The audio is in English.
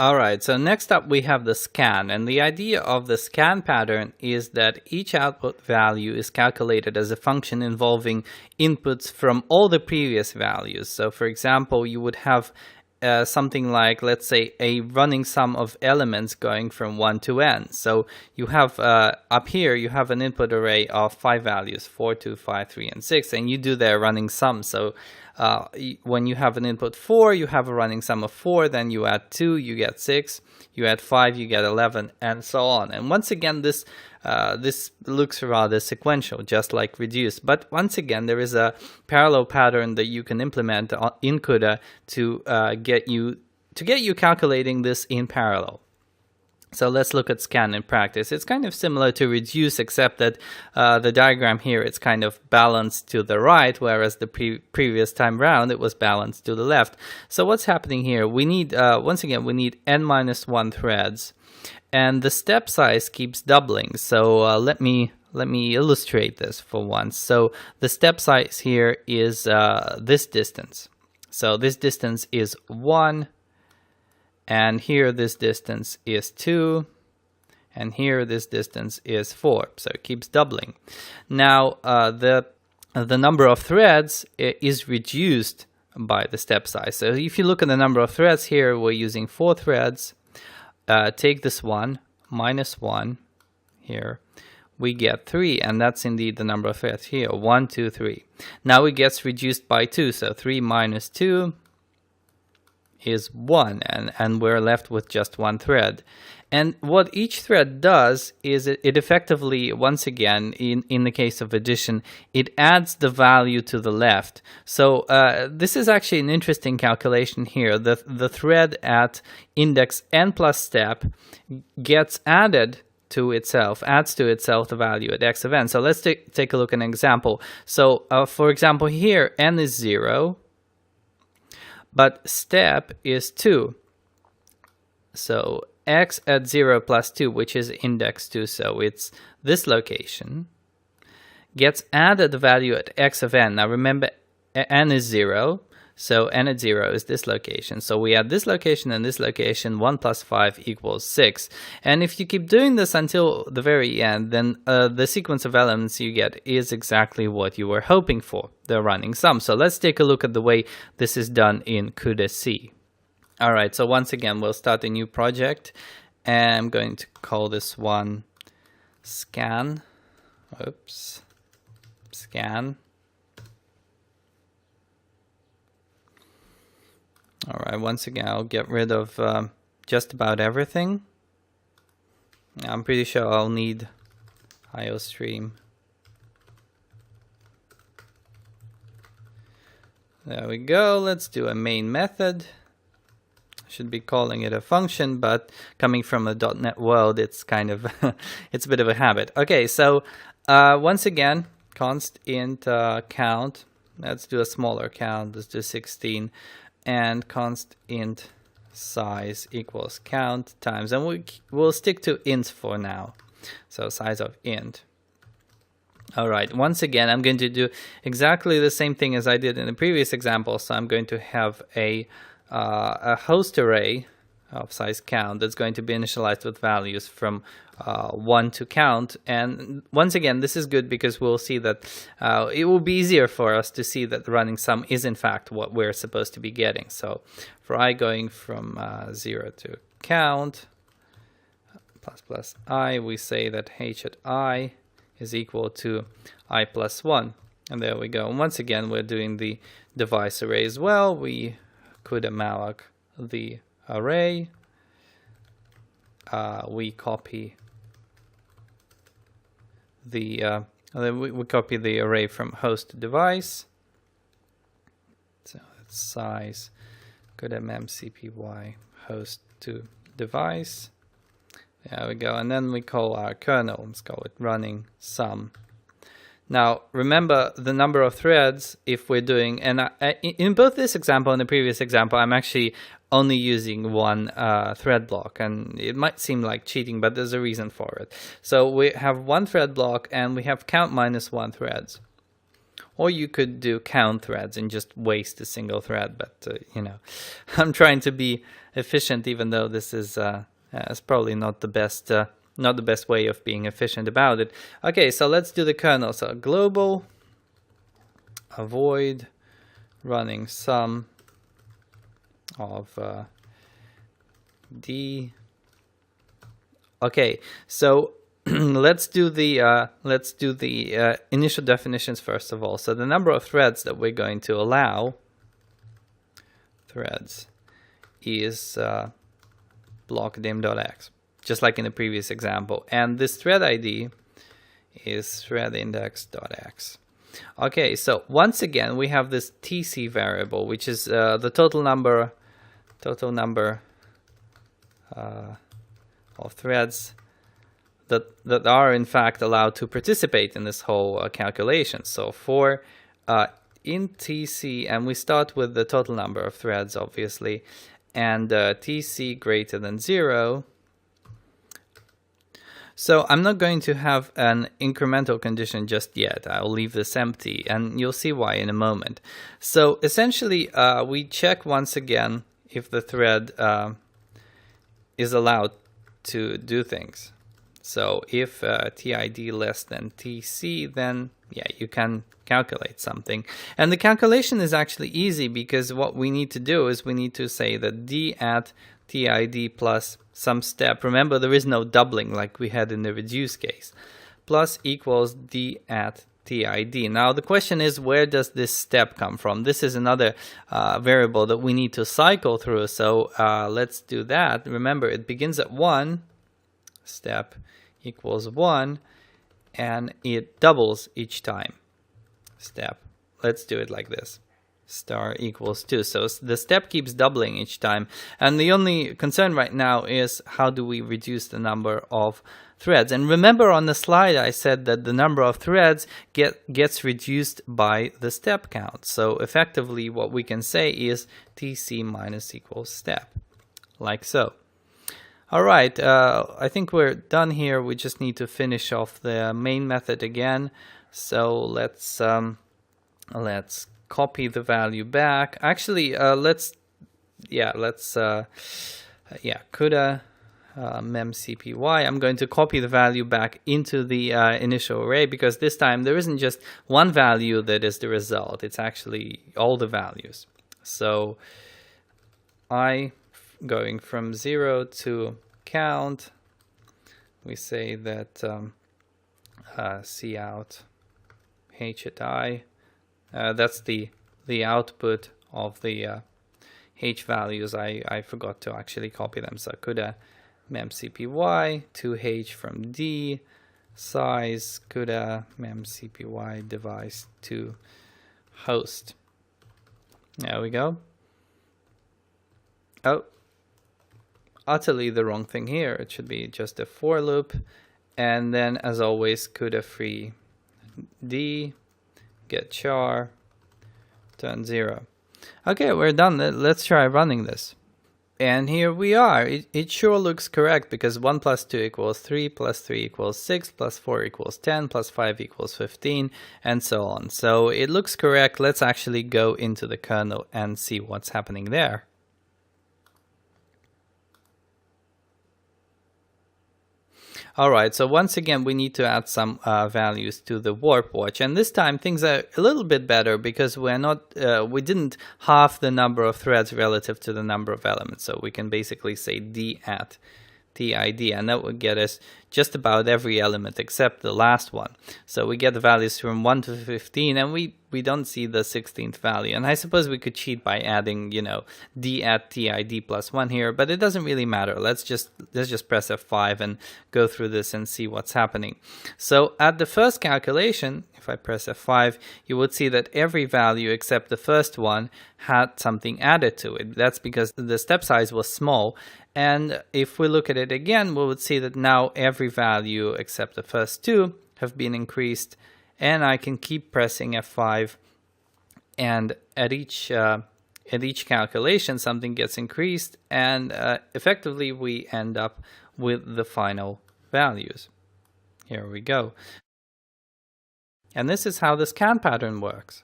All right, so next up we have the scan, and the idea of the scan pattern is that each output value is calculated as a function involving inputs from all the previous values. So for example, you would have something like, let's say, a running sum of elements going from 1 to n. So you have up here, you have an input array of 5 values, 4, 2, 5, 3, and 6, and you do their running sum. So when you have an input 4, you have a running sum of 4, then you add 2, you get 6, you add 5, you get 11, and so on. And once again, this looks rather sequential, just like reduce. But once again, there is a parallel pattern that you can implement in CUDA to get you calculating this in parallel. So let's look at scan in practice. It's kind of similar to reduce, except that the diagram here, it's kind of balanced to the right, whereas the previous time round, it was balanced to the left. So what's happening here? We need, once again, we need n-1 threads, and the step size keeps doubling. So let me illustrate this for once. So the step size here is this distance. So this distance is 1. And here this distance is 2, and here this distance is 4. So it keeps doubling. Now the number of threads is reduced by the step size. So if you look at the number of threads here, we're using 4 threads. Take this one, minus 1 here. We get 3, and that's indeed the number of threads here, 1, 2, 3. Now it gets reduced by 2, so 3 minus 2 is 1, and we're left with just 1 thread. And what each thread does is it effectively, once again, in the case of addition, it adds the value to the left. So this is actually an interesting calculation here. The thread at index n plus step gets added to itself, adds to itself the value at x of n. So let's take a look at an example. So for example here, n is 0. But step is 2. So x at 0 plus 2, which is index 2, so it's this location, gets added the value at x of n. Now remember, n is 0, so n at 0 is this location. So we add this location and this location, 1 plus 5 equals 6. And if you keep doing this until the very end, then the sequence of elements you get is exactly what you were hoping for, the running sum. So let's take a look at the way this is done in CUDA-C. All right, so once again, we'll start a new project. And I'm going to call this one scan. Oops. Scan. All right, once again, I'll get rid of just about everything. I'm pretty sure I'll need IOStream. There we go. Let's do a main method. Should be calling it a function, but coming from a .NET world, it's kind of it's a bit of a habit. Okay, so once again, const int count. Let's do a smaller count. Let's do 16. And const int size equals count times, and we'll stick to ints for now. So size of int. All right, once again, I'm going to do exactly the same thing as I did in the previous example. So I'm going to have a host array of size count that's going to be initialized with values from 1 to count. And once again, this is good because we'll see that it will be easier for us to see that the running sum is in fact what we're supposed to be getting. So for I going from 0 to count plus I, we say that h at I is equal to I plus 1. And there we go. And once again, we're doing the device array as well. We could malloc the array. We copy the we copy the array from host to device. So it's size CUDA-mem-cpy host to device. There we go. And then we call our kernel. Let's call it running sum. Now, remember the number of threads if we're doing, and in both this example and the previous example, I'm actually only using one thread block, and it might seem like cheating, but there's a reason for it. So we have one thread block and we have count minus 1 threads. or you could do count threads and just waste a single thread. But you know, I'm trying to be efficient, even though this is probably not the best way of being efficient about it. Okay, so let's do the kernel. So global avoid running sum of d. Okay, so let's do the initial definitions first of all. So the number of threads that we're going to allow threads is blockdim.x, just like in the previous example, and this thread ID is threadindex.x. Okay, so once again we have this tc variable, which is the total number of threads that are in fact allowed to participate in this whole calculation. So for in tc, and we start with the total number of threads obviously, and tc greater than 0. So I'm not going to have an incremental condition just yet. I'll leave this empty, and you'll see why in a moment. So essentially, we check once again if the thread is allowed to do things. So if TID less than TC, then yeah, you can calculate something. And the calculation is actually easy, because what we need to do is we need to say that D at TID plus some step. Remember, there is no doubling like we had in the reduce case. Plus equals D at TID. Now the question is, where does this step come from? This is another variable that we need to cycle through. So let's do that. Remember, it begins at 1, step equals 1, and it doubles each time. Step. Let's do it like this. Star equals 2. So the step keeps doubling each time. And the only concern right now is, how do we reduce the number of threads? And remember, on the slide I said that the number of threads gets reduced by the step count. So effectively what we can say is tc minus equals step, like so. All right, I think we're done here. We just need to finish off the main method again. So let's copy the value back. Actually, CUDA memcpy. I'm going to copy the value back into the initial array, because this time there isn't just one value that is the result. It's actually all the values. So going from 0 to count, we say that cout h at I. That's the output of the h values. I forgot to actually copy them. So CUDA memcpy to h from D, size CUDA memcpy device to host. There we go. Oh, utterly the wrong thing here. It should be just a for loop, and then as always CUDA free D get char turn 0. Okay, we're done. Let's try running this. And here we are. It sure looks correct, because 1 plus 2 equals 3, plus 3 equals 6, plus 4 equals 10, plus 5 equals 15, and so on. So it looks correct. Let's actually go into the kernel and see what's happening there. Alright, so once again we need to add some values to the warp watch, and this time things are a little bit better, because we didn't halve the number of threads relative to the number of elements. So we can basically say D at TID, and that would get us just about every element except the last one. So we get the values from 1 to 15, and we don't see the 16th value. And I suppose we could cheat by adding, you know, D at TID plus 1 here, but it doesn't really matter. Let's just press F5 and go through this and see what's happening. So at the first calculation, if I press F5, you would see that every value except the first one had something added to it. That's because the step size was small. And if we look at it again, we would see that now every value except the first two have been increased, and I can keep pressing F5, and at each calculation something gets increased, and effectively we end up with the final values. Here we go. And this is how the scan pattern works.